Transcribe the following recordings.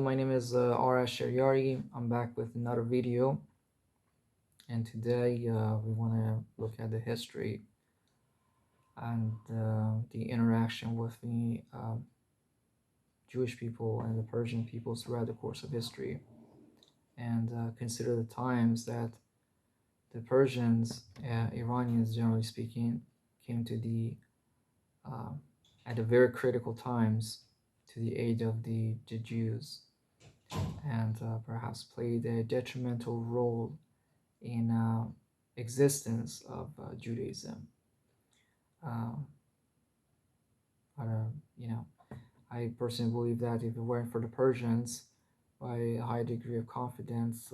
my name is Ara Sharyari. I'm back with another video, and today we want to look at the history and the interaction with the Jewish people and the Persian peoples throughout the course of history, and consider the times that the Persians, Iranians generally speaking, came to uh, at the very critical times to the aid of the Jews, and perhaps played a detrimental role in existence of Judaism. Um, but, you know, I personally believe that if it weren't for the Persians, by a high degree of confidence,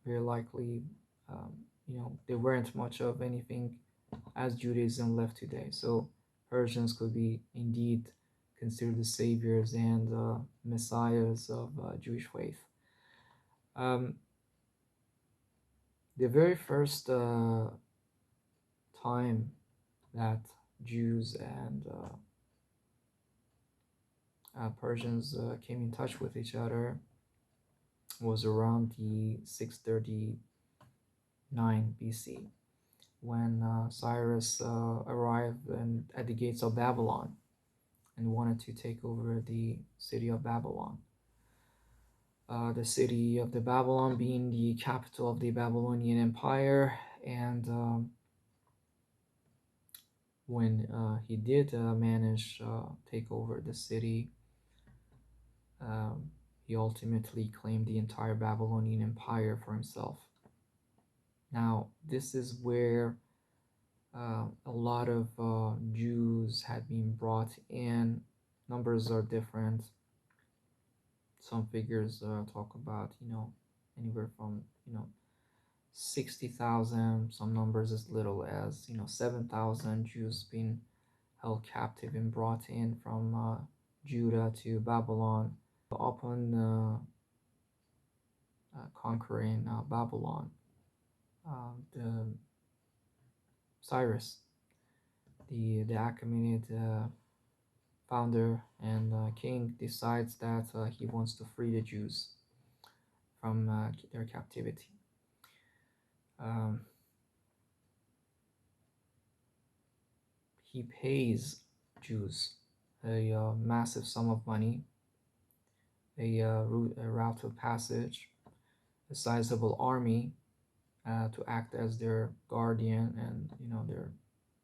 very likely, um, there weren't much of anything as Judaism left today. So Persians could be indeed considered the saviors and messiahs of Jewish faith. Um, the very first time that Jews and Persians came in touch with each other was around the 639 BC, when Cyrus arrived at the gates of Babylon and wanted to take over the city of Babylon. The city of the Babylon being the capital of the Babylonian Empire, and when he did manage take over the city, um, he ultimately claimed the entire Babylonian Empire for himself. Now, this is where a lot of Jews had been brought in. Numbers are different. Some figures talk about, anywhere from, 60,000, some numbers as little as, 7,000 Jews being held captive and brought in from Judah to Babylon. Upon conquering Babylon, the Cyrus, the Achaemenid founder and king, decides that he wants to free the Jews from their captivity. He pays Jews a massive sum of money, a route of passage, a sizable army to act as their guardian and their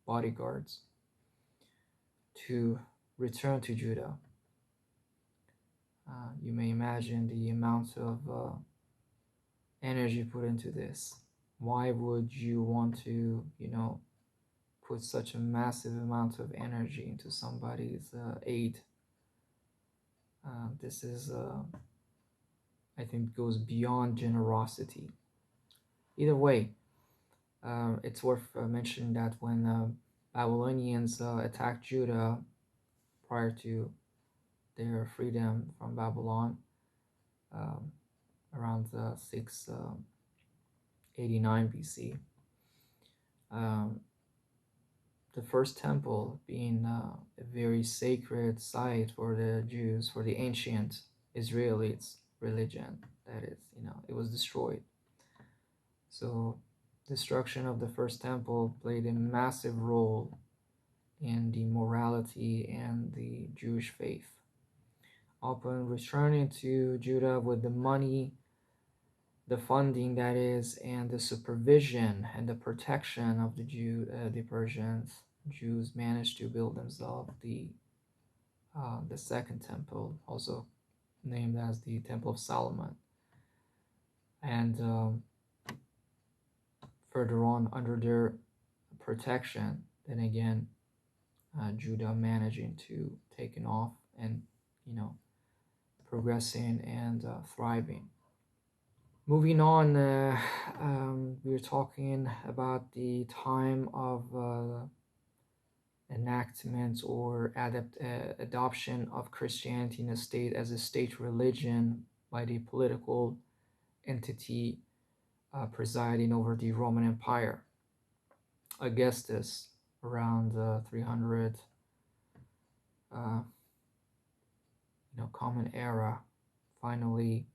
bodyguards to return to Judah. You may imagine the amount of energy put into this. Why would you want to, put such a massive amount of energy into somebody's aid? This is, I think, goes beyond generosity. Either way, it's worth mentioning that when Babylonians attacked Judah prior to their freedom from Babylon, around 689 BC, the first temple being a very sacred site for the Jews, for the ancient Israelites religion, that is, it was destroyed. So destruction of the first temple played a massive role in the morality and the Jewish faith. Upon returning to Judah with the money, the funding, that is, and the supervision and the protection of the Persians, Jews managed to build themselves the second temple, also named as the Temple of Solomon. And further on, under their protection, then again, Judah managing to taking off and progressing and thriving. Moving on, we're talking about the time of enactment or adoption of Christianity in a state as a state religion by the political entity presiding over the Roman Empire. Augustus, around 300 Common Era, finally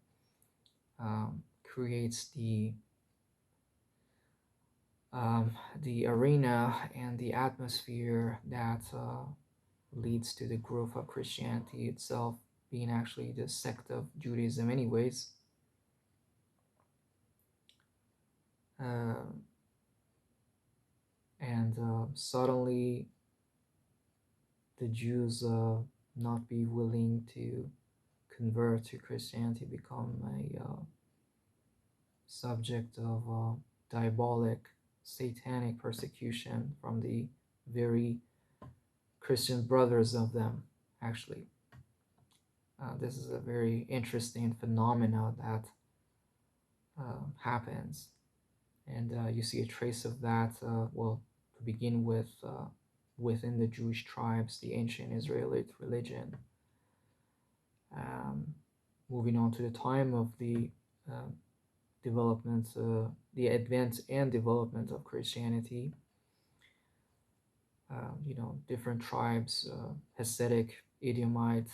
creates the arena and the atmosphere that leads to the growth of Christianity itself being actually the sect of Judaism anyways. Uh, and suddenly the Jews not be willing to convert to Christianity become a subject of diabolic, satanic persecution from the very Christian brothers of them, actually. This is a very interesting phenomena that happens. And you see a trace of that, well, to begin with, within the Jewish tribes, the ancient Israelite religion. Um, Moving on to the time of the uh, development, the advent and development of Christianity. Different tribes, Hasidic, Edomites,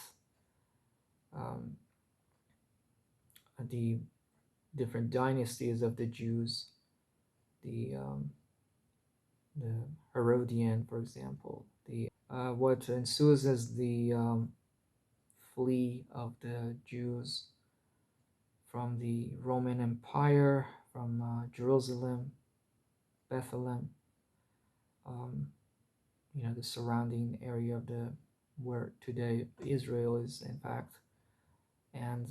um, the different dynasties of the Jews, the Herodian, for example. The What ensues is the flee of the Jews from the Roman Empire, from Jerusalem, Bethlehem, um, the surrounding area of the where today Israel is, in fact, and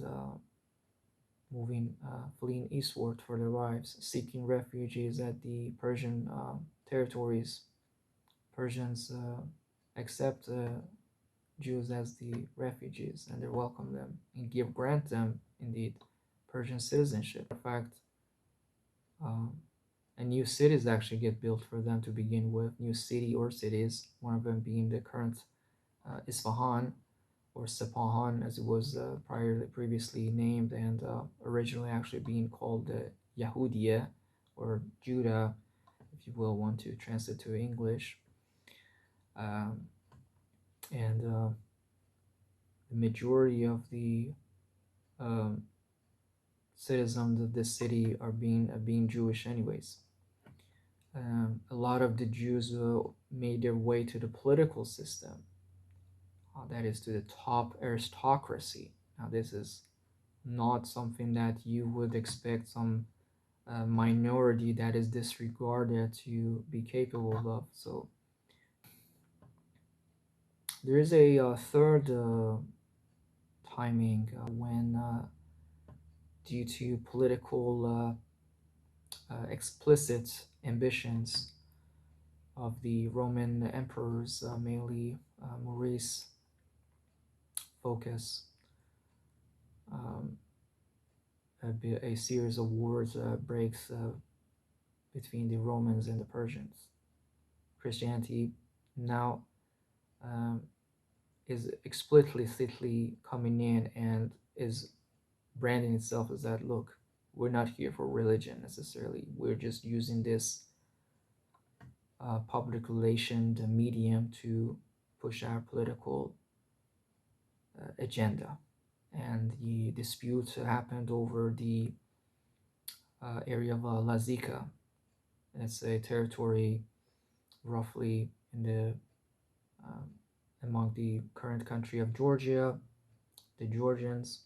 fleeing eastward for their lives, seeking refuges at the Persian territories. Persians accept Jews as the refugees, and they welcome them and grant them indeed Persian citizenship. In fact, um, and new cities actually get built for them to begin with. New city or cities, one of them being the current Isfahan, or Sepahan as it was previously named, and originally actually being called Yahudiya, or Judah, if you will want to translate to English. Um, and The majority of the um, citizens of this city are being Jewish anyways. A lot of the Jews made their way to the political system, that is to the top aristocracy. Now this is not something that you would expect some minority that is disregarded to be capable of. So there is a third timing when, due to political explicit ambitions of the Roman emperors, mainly Maurice Focus, um, a series of wars breaks between the Romans and the Persians. Christianity now um, is explicitly coming in and is branding itself as that, look, we're not here for religion necessarily. We're just using this public relation, the medium, to push our political agenda. And the dispute happened over the area of Lazika. It's a territory roughly in the um, among the current country of Georgia, the Georgians.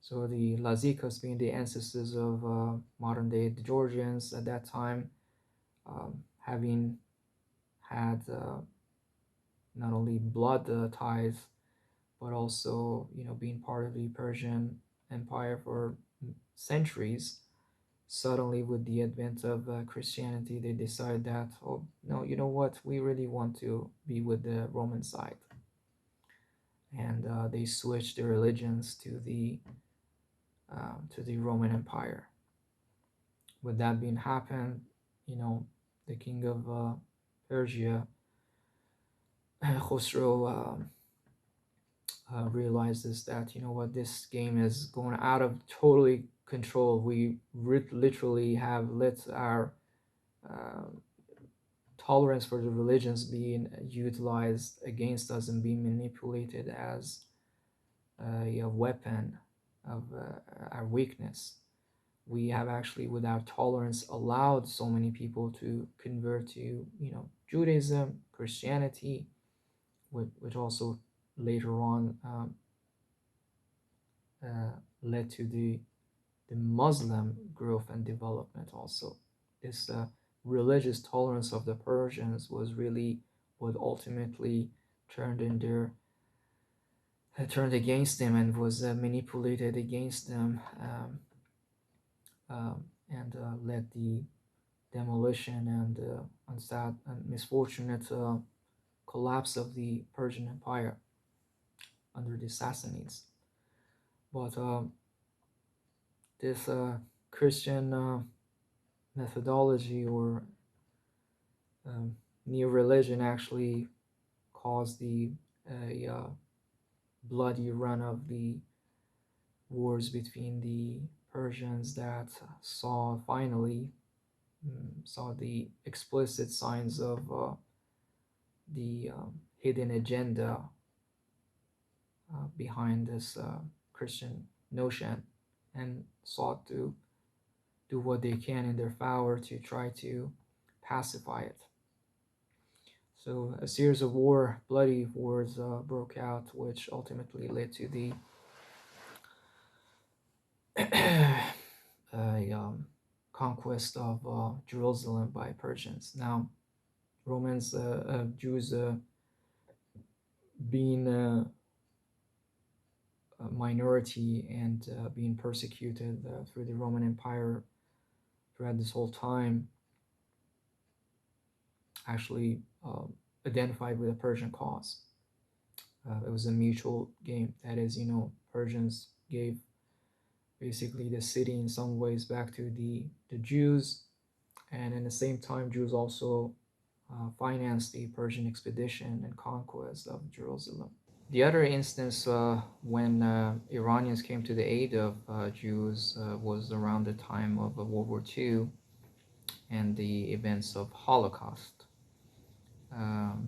So the Lazikas being the ancestors of modern day the Georgians at that time, having had not only blood ties, but also being part of the Persian Empire for centuries. Suddenly, with the advent of Christianity, they decide that, oh no, you know what, we really want to be with the Roman side, and they switch their religions to the Roman Empire. With that being happened, the king of Persia, Khosrow, realizes that, what, this game is going out of totally control. We literally have let our uh, tolerance for the religions being utilized against us and being manipulated as a weapon our weakness. We have actually, with our tolerance, allowed so many people to convert to, Judaism, Christianity, which also later on led to the Muslim growth and development also. This religious tolerance of the Persians was really what ultimately turned in their turned against them and was manipulated against them, and led the demolition and sad and misfortunate collapse of the Persian Empire under the Sassanids. But this Christian methodology or new religion actually caused the bloody run of the wars between the Persians that finally saw the explicit signs of the hidden agenda behind this Christian notion, and sought to do what they can in their power to try to pacify it. So a series of bloody wars broke out, which ultimately led to the conquest of Jerusalem by Persians. Now, Romans, Jews being a minority and being persecuted through the Roman Empire throughout this whole time, actually identified with the Persian cause. It was a mutual game. That is, Persians gave basically the city in some ways back to the Jews, and in the same time, Jews also financed the Persian expedition and conquest of Jerusalem. The other instance when Iranians came to the aid of Jews was around the time of World War II and the events of Holocaust. The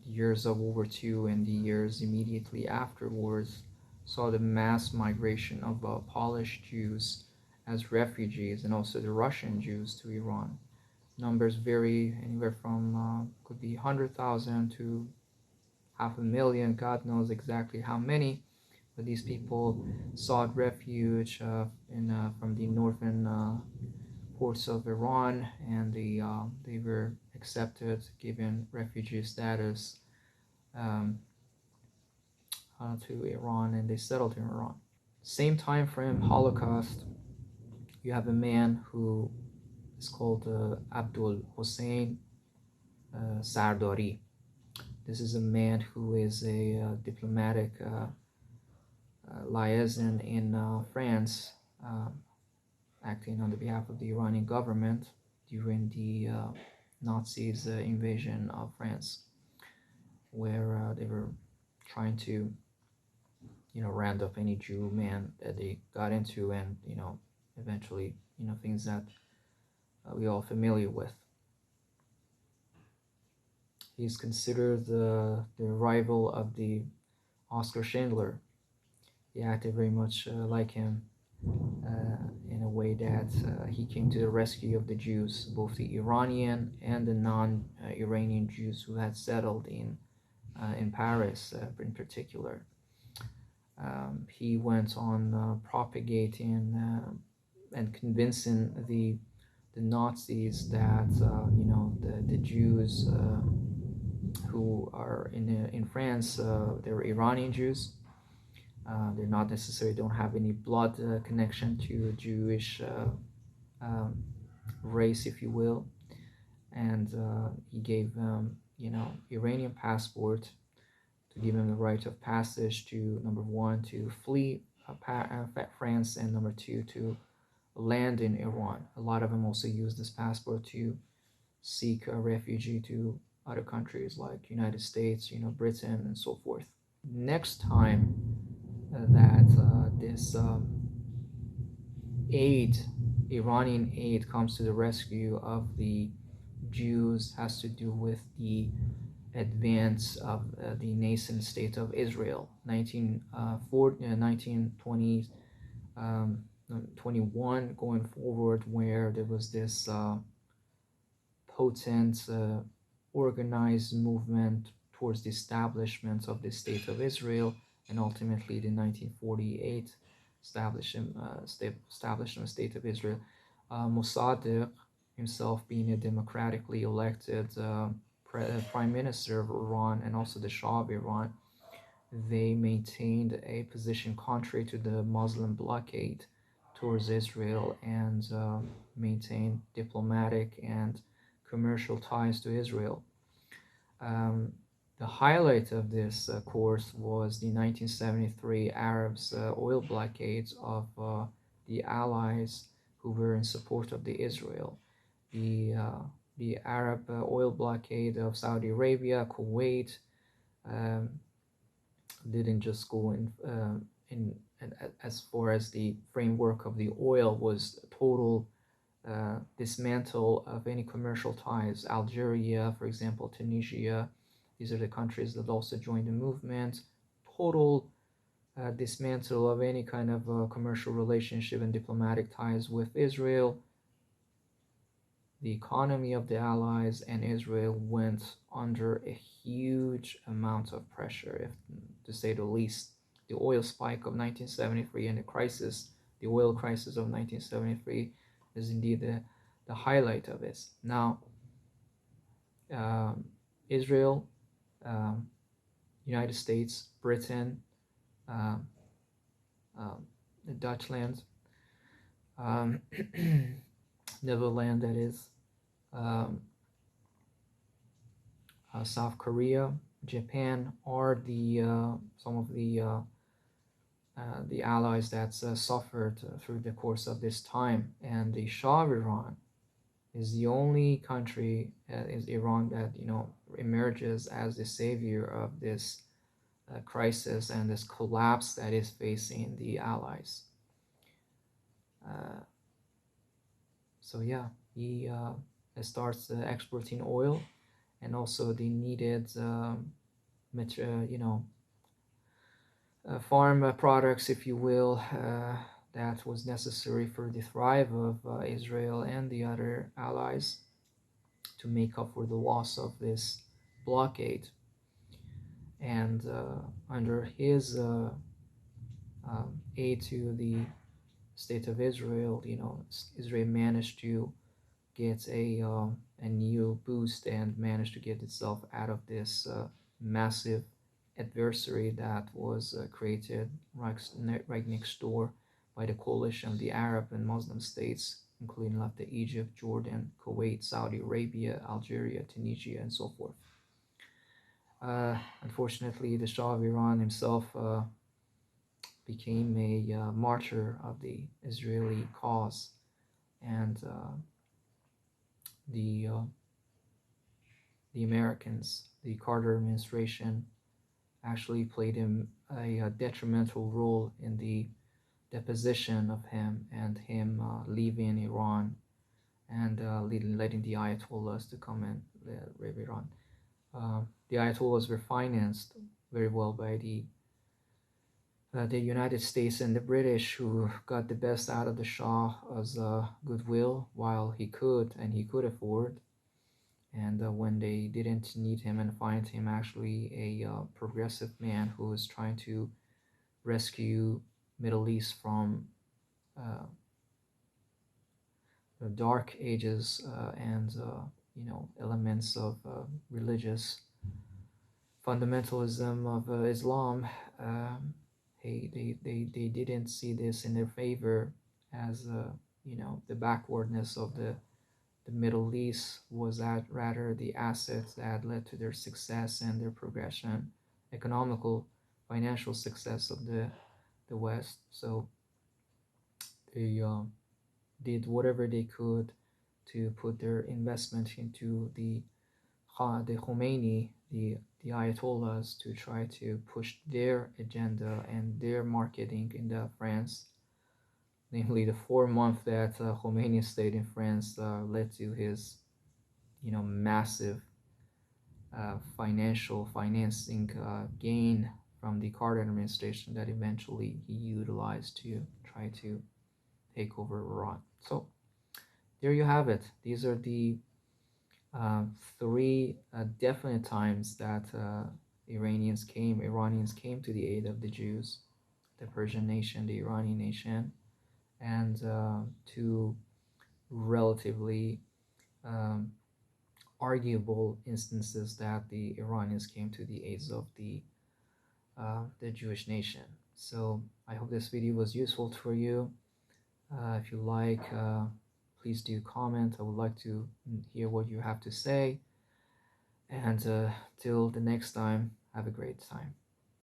years of World War II and the years immediately afterwards saw the mass migration of Polish Jews as refugees, and also the Russian Jews to Iran. Numbers vary anywhere from could be 100,000 to 500,000, God knows exactly how many, but these people sought refuge from the northern ports of Iran, and they were accepted, given refugee status to Iran, and they settled in Iran. Same time frame, Holocaust, you have a man who is called Abdul Hussein Sardari. This is a man who is a diplomatic liaison in France, acting on the behalf of the Iranian government during the Nazis' invasion of France, where they were trying to, round up any Jew man that they got into, and eventually, things that we all familiar with. He's considered the rival of the Oscar Schindler. He acted very much like him in a way that he came to the rescue of the Jews, both the Iranian and the non-Iranian Jews who had settled in Paris in particular. He went on propagating and convincing the Nazis that the Jews who are in France, they're Iranian Jews. They're not necessarily, don't have any blood connection to a Jewish race, if you will. And he gave them, Iranian passport to give them the right of passage to, number one, to flee France, and number two, to land in Iran. A lot of them also use this passport to seek a refugee to other countries like United States, Britain, and so forth. Next time that this Iranian aid comes to the rescue of the Jews, has to do with the advance of the nascent state of Israel, 1920s um, 21 going forward, where there was this potent, organized movement towards the establishment of the State of Israel, and ultimately the 1948 establishment of State of Israel. Mossadegh himself being a democratically elected prime minister of Iran and also the Shah of Iran, they maintained a position contrary to the Muslim blockade towards Israel, and maintained diplomatic and commercial ties to Israel. Um, the highlight of this course was the 1973 Arabs oil blockades of the Allies who were in support of the Israel. The, uh, the Arab oil blockade of Saudi Arabia, Kuwait, um, didn't just go in as far as the framework of the oil, was a total dismantle of any commercial ties. Algeria, for example, Tunisia, these are the countries that also joined the movement. Total dismantle of any kind of commercial relationship and diplomatic ties with Israel. The economy of the Allies and Israel went under a huge amount of pressure, if to say the least. The oil spike of 1973 and the oil crisis of 1973, is indeed the highlight of this. Now, um, Israel, um, United States, Britain, um, the Dutchland, um, Netherlands, that is, um, South Korea, Japan are the some of the allies that suffered through the course of this time, and the Shah of Iran is the only country, is Iran, that emerges as the savior of this crisis and this collapse that is facing the allies. Uh, so yeah, he starts exporting oil and also the needed farm products, if you will, that was necessary for the thrive of Israel and the other allies to make up for the loss of this blockade. And under his aid to the state of Israel, Israel managed to get a new boost and managed to get itself out of this massive adversary that was created right next door by the coalition of the Arab and Muslim states, including after Egypt, Jordan, Kuwait, Saudi Arabia, Algeria, Tunisia, and so forth. Unfortunately, the Shah of Iran himself became a martyr of the Israeli cause, and the uh, the Americans, the Carter administration, actually played him a detrimental role in the deposition of him and him leaving Iran and letting the Ayatollahs to come and rape Iran. The Ayatollahs were financed very well by the United States and the British, who got the best out of the Shah as goodwill while he could and he could afford. And when they didn't need him and find him actually a progressive man who was trying to rescue Middle East from uh, the dark ages and elements of religious fundamentalism of Islam, they didn't see this in their favor, as the backwardness of the Middle East was that rather the assets that led to their success and their progression, economical, financial success of the West. So they did whatever they could to put their investment into the Khomeini, the Ayatollahs, to try to push their agenda and their marketing in France. Namely, the 4 month that Khomeini stayed in France led to his, massive financing gain from the Carter administration that eventually he utilized to try to take over Iran. So there you have it. These are the uh, three definite times that Iranians came to the aid of the Jews, the Persian nation, the Iranian nation, and two relatively um, arguable instances that the Iranians came to the aid of the Jewish nation. So I hope this video was useful for you. If you like, please do comment. I would like to hear what you have to say. And till the next time, have a great time.